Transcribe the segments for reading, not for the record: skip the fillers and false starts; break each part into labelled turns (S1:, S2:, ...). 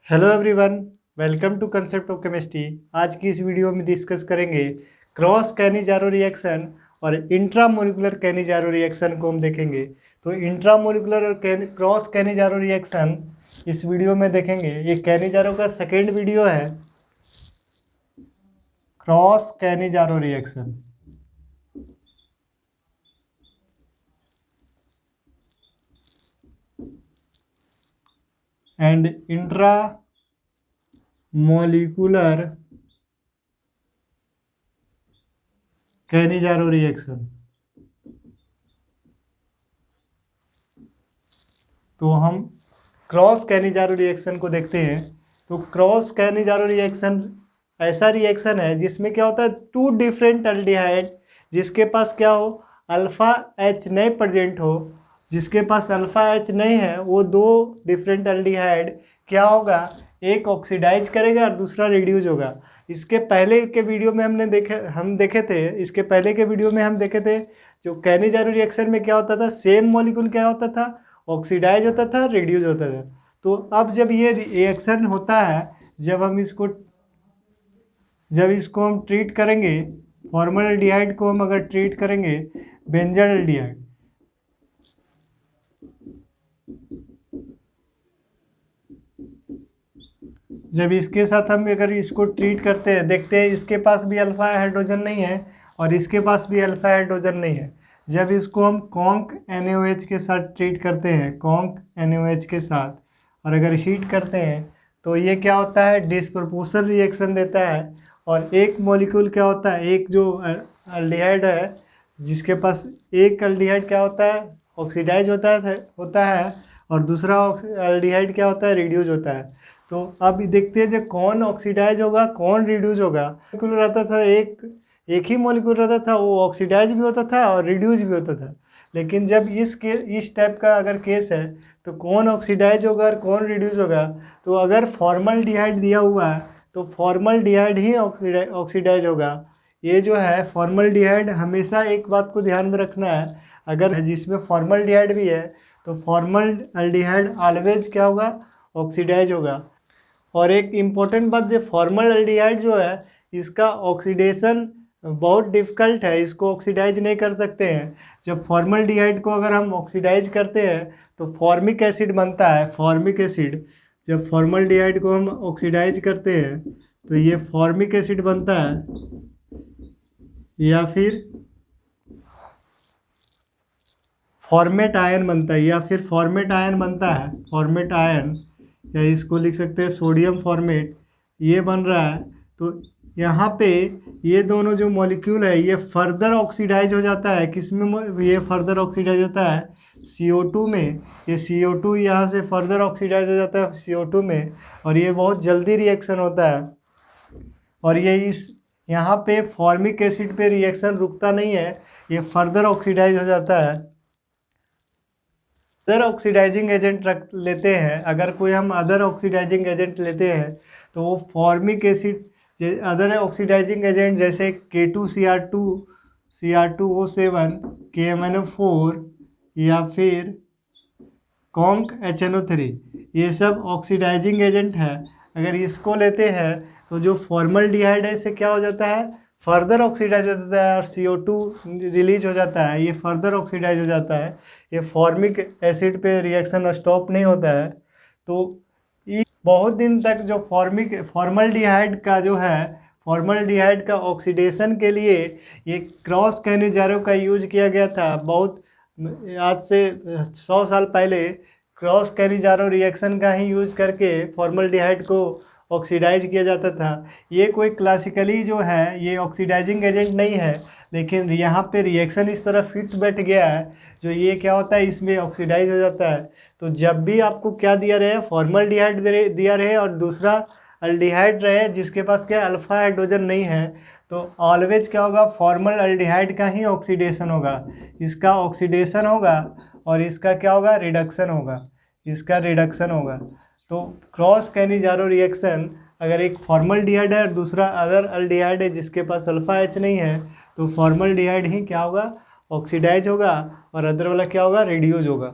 S1: Hello everyone, welcome to concept of chemistry. आज की इस वीडियो में डिस्कस करेंगे क्रॉस कैनिजारो रिएक्शन और इंट्रामोलिकुलर कैनिजारो रिएक्शन को हम देखेंगे। तो इंट्रामोलिकुलर और क्रॉस कैनिजारो रिएक्शन इस वीडियो में देखेंगे। ये कैनिजारो का सेकेंड वीडियो है, cross Cannizzaro reaction. And intramolecular Cannizzaro reaction. तो हम क्रॉस कैनिजारो रिएक्शन को देखते हैं। तो क्रॉस कैनिजारो रिएक्शन ऐसा रिएक्शन है जिसमें क्या होता है, टू डिफरेंट एल्डिहाइड जिसके पास क्या हो, अल्फ़ा एच नहीं प्रेजेंट हो, जिसके पास अल्फ़ा एच नहीं है, वो दो डिफरेंट एल्डिहाइड क्या होगा, एक ऑक्सीडाइज करेगा और दूसरा रिड्यूज होगा। इसके पहले के वीडियो में हम देखे थे, इसके पहले के वीडियो में हम देखे थे जो कैनिजारो रिएक्शन में क्या होता था, सेम मॉलिक्यूल क्या होता था, ऑक्सीडाइज होता था, रिड्यूज होता था। तो अब जब ये रिएक्शन होता है, जब इसको हम ट्रीट करेंगे, फॉर्मल्डिहाइड को हम अगर ट्रीट करेंगे बेंजल्डिहाइड, जब इसके साथ हम अगर इसको ट्रीट करते हैं, देखते हैं इसके पास भी अल्फा हाइड्रोजन नहीं है और इसके पास भी अल्फा हाइड्रोजन नहीं है। जब इसको हम कॉन्क NaOH के साथ ट्रीट करते हैं, कॉन्क NaOH के साथ, और अगर हीट करते हैं तो ये क्या होता है, डिस्प्रपोर्शनल रिएक्शन देता है। और एक मॉलिक्यूल क्या होता है, एक जो अल्डिहाइड है जिसके पास एक अल्डिहाइड क्या होता है, ऑक्सीडाइज होता है और दूसरा अल्डिहाइड क्या होता है, रिड्यूज होता है। तो अब देखते हैं जो कौन ऑक्सीडाइज होगा कौन रिड्यूज होगा। मॉलिक्यूल रहता था, एक ही मॉलिक्यूल रहता था, वो ऑक्सीडाइज भी होता था और रिड्यूज भी होता था। लेकिन जब इस टाइप का अगर केस है तो कौन ऑक्सीडाइज होगा और कौन रिड्यूज होगा। तो अगर फॉर्मल्डिहाइड दिया हुआ है तो फॉर्मल्डिहाइड ही ऑक्सीडाइज होगा। ये जो है फॉर्मल्डिहाइड, हमेशा एक बात को ध्यान में रखना है, अगर जिसमें फॉर्मल्डिहाइड भी है तो फॉर्मल्डिहाइड ऑलवेज क्या होगा, ऑक्सीडाइज होगा। और एक इम्पोर्टेंट बात, जो फॉर्मल्डिहाइड जो है इसका ऑक्सीडेशन बहुत डिफ़िकल्ट है, इसको ऑक्सीडाइज नहीं कर सकते हैं। जब फॉर्मल्डिहाइड को अगर हम ऑक्सीडाइज करते हैं तो फॉर्मिक एसिड बनता है, फॉर्मिक एसिड। जब फॉर्मल्डिहाइड को हम ऑक्सीडाइज करते हैं तो ये फॉर्मिक एसिड बनता है या फिर फॉर्मेट आयन बनता है, या फिर फॉर्मेट आयन बनता है, फॉर्मेट आयन, या इसको लिख सकते हैं सोडियम फॉर्मेट, ये बन रहा है। तो यहाँ पे ये दोनों जो मॉलिक्यूल है ये फर्दर ऑक्सीडाइज हो जाता है, किस में ये फर्दर ऑक्सीडाइज होता है, CO2 में। ये CO2 यहाँ से फर्दर ऑक्सीडाइज हो जाता है CO2 में, और ये बहुत जल्दी रिएक्शन होता है। और ये इस यहाँ पे फॉर्मिक एसिड पे रिएक्शन रुकता नहीं है, ये फर्दर ऑक्सीडाइज हो जाता है। अदर ऑक्सीडाइजिंग एजेंट रख लेते हैं, अगर कोई हम अदर ऑक्सीडाइजिंग एजेंट लेते हैं तो वो formic acid, other oxidising agent जैसे K2Cr2, Cr2O7, KMnO4 या फिर कॉन्क HNO3, ये सब ऑक्सीडाइजिंग एजेंट है। अगर इसको लेते हैं तो जो फॉर्मल्डिहाइड है इसे क्या हो जाता है, फर्दर ऑक्सीडाइज हो जाता है और CO2 रिलीज हो जाता है, ये फर्दर ऑक्सीडाइज हो जाता है। ये फॉर्मिक एसिड पे रिएक्शन स्टॉप नहीं होता है। तो ये बहुत दिन तक जो फॉर्मल्डिहाइड का जो है, फॉर्मल्डिहाइड का ऑक्सीडेशन के लिए ये क्रॉस कैनिजारो का यूज किया गया था। बहुत आज से 100 साल पहले क्रॉस कैनिजारो रिएक्शन का ही यूज करके फॉर्मल्डिहाइड को ऑक्सीडाइज किया जाता था। ये कोई क्लासिकली जो है ये ऑक्सीडाइजिंग एजेंट नहीं है, लेकिन यहाँ पे रिएक्शन इस तरह फिट बैठ गया है जो ये क्या होता है, इसमें ऑक्सीडाइज हो जाता है। तो जब भी आपको क्या दिया रहे, फॉर्मल्डिहाइड दिया रहे और दूसरा अल्डिहाइड रहे जिसके पास क्या अल्फा हाइड्रोजन नहीं है, तो ऑलवेज क्या होगा, फॉर्मल अल्डिहाइड का ही ऑक्सीडेशन होगा, इसका ऑक्सीडेशन होगा और इसका क्या होगा, रिडक्शन होगा, इसका रिडक्शन होगा। तो क्रॉस कैनिजारो रिएक्शन, अगर एक फॉर्मल्डिहाइड है और दूसरा अदर अल्डिहाइड है जिसके पास अल्फा एच नहीं है, तो फॉर्मल्डिहाइड ही क्या होगा, ऑक्सीडाइज होगा और अदर वाला क्या होगा, रिड्यूज होगा।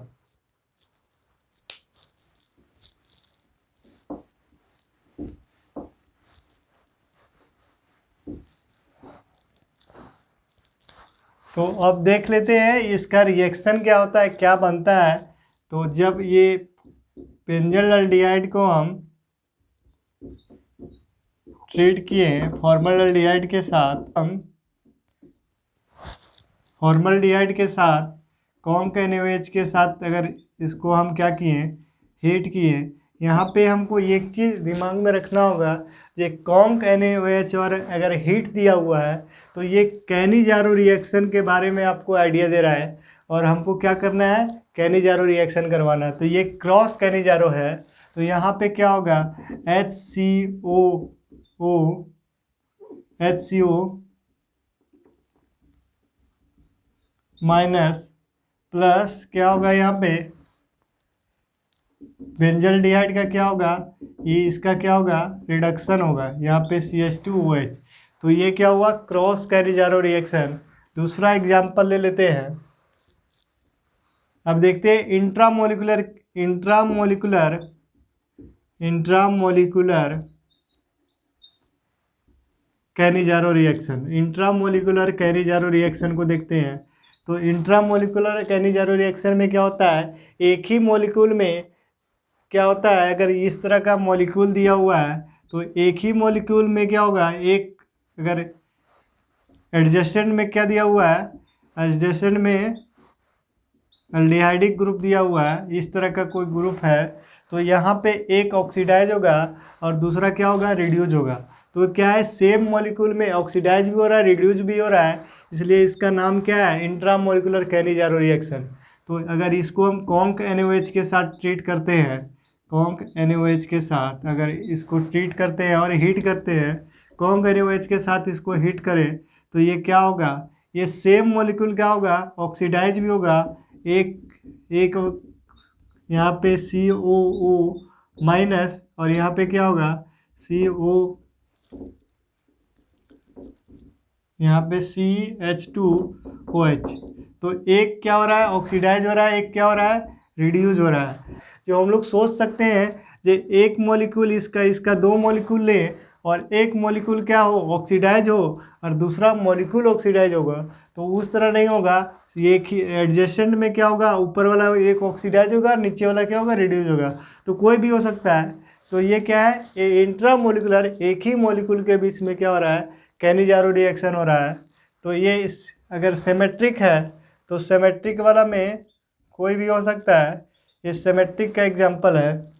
S1: तो अब देख लेते हैं इसका रिएक्शन क्या होता है, क्या बनता है। तो जब ये बेंजल एल्डिहाइड को हम ट्रीट किए फॉर्मल्डिहाइड के साथ, हम फॉर्मल्डिहाइड के साथ कॉन्क NaOH के साथ अगर इसको हम क्या किए, हीट किए। यहाँ पे हमको एक चीज़ दिमाग में रखना होगा, ये कॉन्क NaOH और अगर हीट दिया हुआ है तो ये कैनिजारो रिएक्शन के बारे में आपको आइडिया दे रहा है, और हमको क्या करना है, कैनिजारो रिएक्शन करवाना है। तो ये क्रॉस कैनिजारो है। तो यहाँ पे क्या होगा, HCO माइनस प्लस क्या होगा, यहाँ पे बेंजल्डिहाइड का क्या होगा, ये इसका क्या होगा, रिडक्शन होगा, यहाँ पे CH2OH। तो ये क्या हुआ, क्रॉस कैनिजारो रिएक्शन। दूसरा एग्जाम्पल ले लेते हैं। अब देखते हैं intramolecular Cannizzaro reaction. Intramolecular Cannizzaro reaction को देखते हैं। तो इंट्रामोलिकुलर कैनिजारो रिएक्शन में क्या होता है, एक ही मॉलिक्यूल में क्या होता है, अगर इस तरह का मॉलिक्यूल दिया हुआ है तो एक ही मॉलिक्यूल में क्या होगा, एक अगर एडजेसेंट में क्या दिया हुआ है, एडजेसेंट में एल्डिहाइडिक ग्रुप दिया हुआ है, इस तरह का कोई ग्रुप है, तो यहाँ पे एक ऑक्सीडाइज होगा और दूसरा क्या होगा, रिड्यूज होगा। तो क्या है, सेम मॉलिक्यूल में ऑक्सीडाइज भी हो रहा है, रिड्यूज भी हो रहा है, इसलिए इसका नाम क्या है, इंट्रामोलिकुलर कैनिजारो रिएक्शन। तो अगर इसको हम कॉन्क NaOH के साथ ट्रीट करते हैं, कॉन्क NaOH के साथ अगर इसको ट्रीट करते हैं और हीट करते हैं, कॉन्क NaOH के साथ इसको हीट करें, तो ये क्या होगा, ये सेम मॉलिक्यूल क्या होगा, ऑक्सीडाइज भी होगा, एक एक यहाँ पे COO माइनस और यहाँ पे क्या होगा, CO, यहाँ पे CH2OH। तो एक क्या हो रहा है, ऑक्सीडाइज हो रहा है, एक क्या हो रहा है, रिड्यूज हो रहा है। जो हम लोग सोच सकते हैं, जो एक मॉलिक्यूल इसका दो मॉलिक्यूल ले और एक मॉलिक्यूल क्या हो, ऑक्सीडाइज हो, और दूसरा मॉलिक्यूल ऑक्सीडाइज होगा, तो उस तरह नहीं होगा। ये एक ही एडजेसेंट में क्या होगा, ऊपर वाला एक ऑक्सीडाइज होगा, नीचे वाला क्या होगा, रिड्यूज होगा। तो कोई भी हो सकता है। तो ये क्या है, ये इंट्रामोलिकुलर, एक ही मॉलिक्यूल के बीच में क्या हो रहा है, कैनिजारो रिएक्शन हो रहा है। तो ये इस अगर सिमेट्रिक है तो सिमेट्रिक वाला में कोई भी हो सकता है, ये सिमेट्रिक का एग्जांपल है।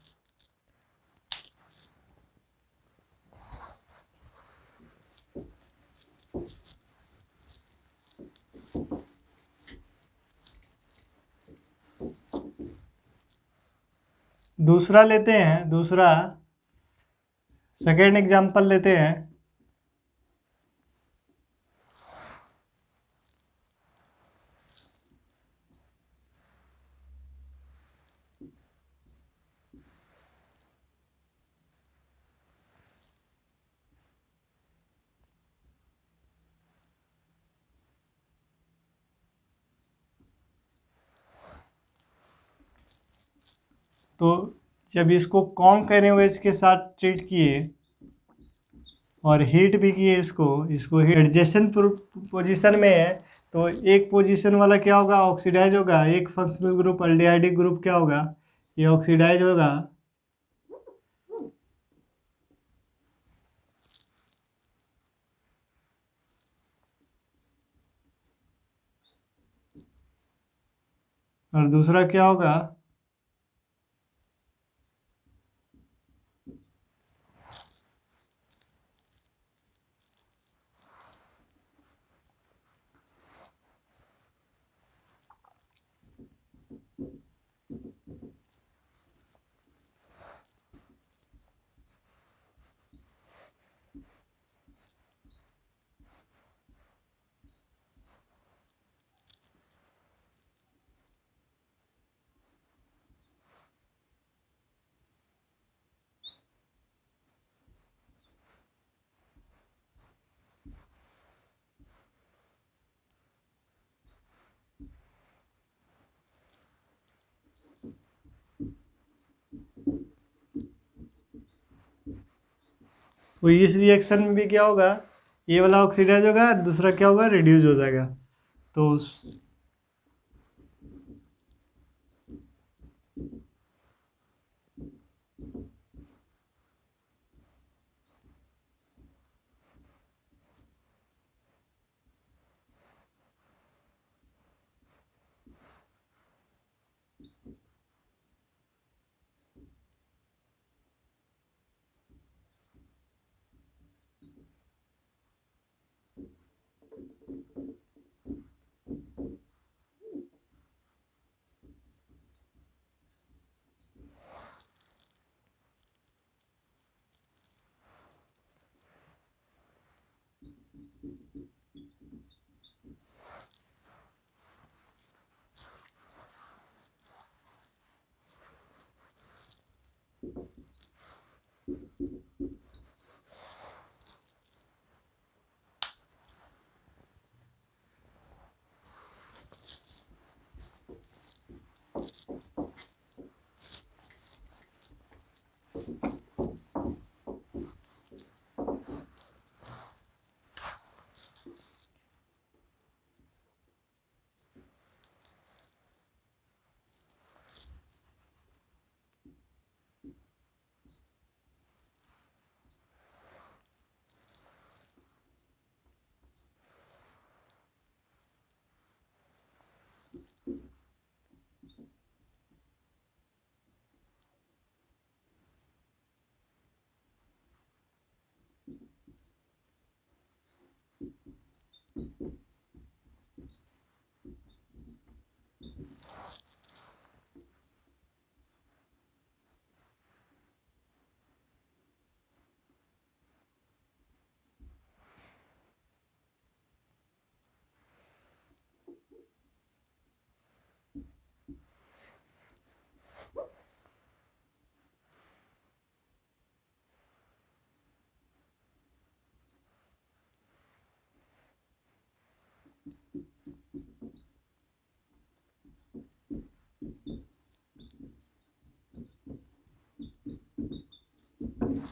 S1: दूसरा लेते हैं, दूसरा सेकेंड एग्जांपल लेते हैं। तो जब इसको कॉन्क NaOH के साथ ट्रीट किए और हीट भी किए, इसको एडजेसेंट पोजीशन में है, तो एक पोजीशन वाला क्या होगा, ऑक्सीडाइज होगा, एक फंक्शनल ग्रुप एल्डिहाइडिक ग्रुप क्या होगा, ये ऑक्सीडाइज होगा, और दूसरा क्या होगा, तो इस रिएक्शन में भी क्या होगा, ये वाला ऑक्सीडाइज होगा, दूसरा क्या होगा, रिड्यूज हो जाएगा। तो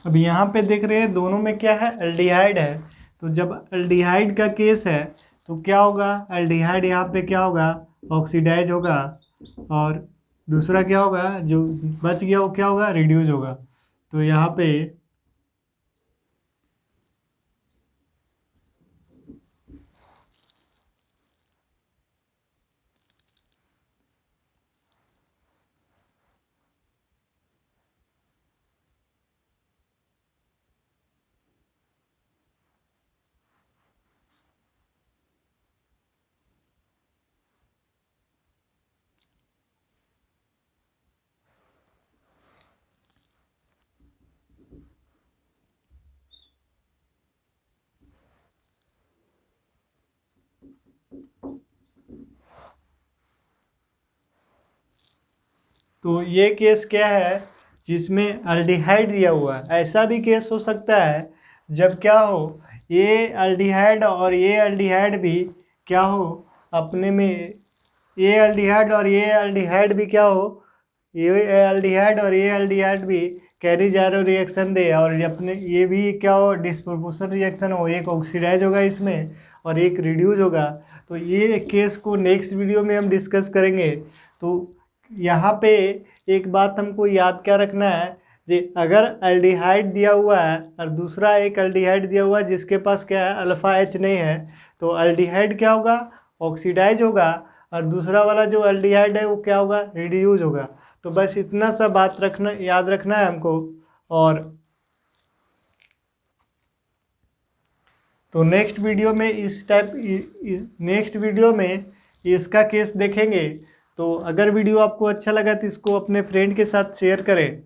S1: अब यहाँ पे देख रहे हैं दोनों में क्या है, एल्डिहाइड है। तो जब एल्डिहाइड का केस है तो क्या होगा, एल्डिहाइड यहाँ पे क्या होगा, ऑक्सीडाइज होगा, और दूसरा क्या होगा जो बच गया वो क्या होगा, रिड्यूस होगा। तो यहाँ पे तो ये केस क्या है, जिसमें अल्डिहाइड दिया हुआ है। ऐसा भी केस हो सकता है जब क्या हो, ये अल्डिहाइड और ये अल्डिहाइड भी क्या हो अपने में, ये अल्डिहाइड और ये अल्डिहाइड भी क्या हो, ये अल्डिहाइड और ये अल्डिहाइड भी कैरी जारो रिएक्शन दे, और अपने ये भी क्या हो, डिस्प्रोपोर्शनल रिएक्शन हो, एक ऑक्सीडाइज होगा इसमें और एक रिड्यूस होगा। तो ये केस को नेक्स्ट वीडियो में हम डिस्कस करेंगे। तो यहाँ पे एक बात हमको याद क्या रखना है, जी अगर एल्डिहाइड दिया हुआ है और दूसरा एक एल्डिहाइड दिया हुआ है जिसके पास क्या है, अल्फ़ा एच नहीं है, तो एल्डिहाइड क्या होगा, ऑक्सीडाइज होगा, और दूसरा वाला जो एल्डिहाइड है वो क्या होगा, रिड्यूस होगा। तो बस इतना सा बात रखना, याद रखना है हमको। और तो नेक्स्ट वीडियो में नेक्स्ट वीडियो में इसका केस देखेंगे। तो अगर वीडियो आपको अच्छा लगा तो इसको अपने फ्रेंड के साथ शेयर करें।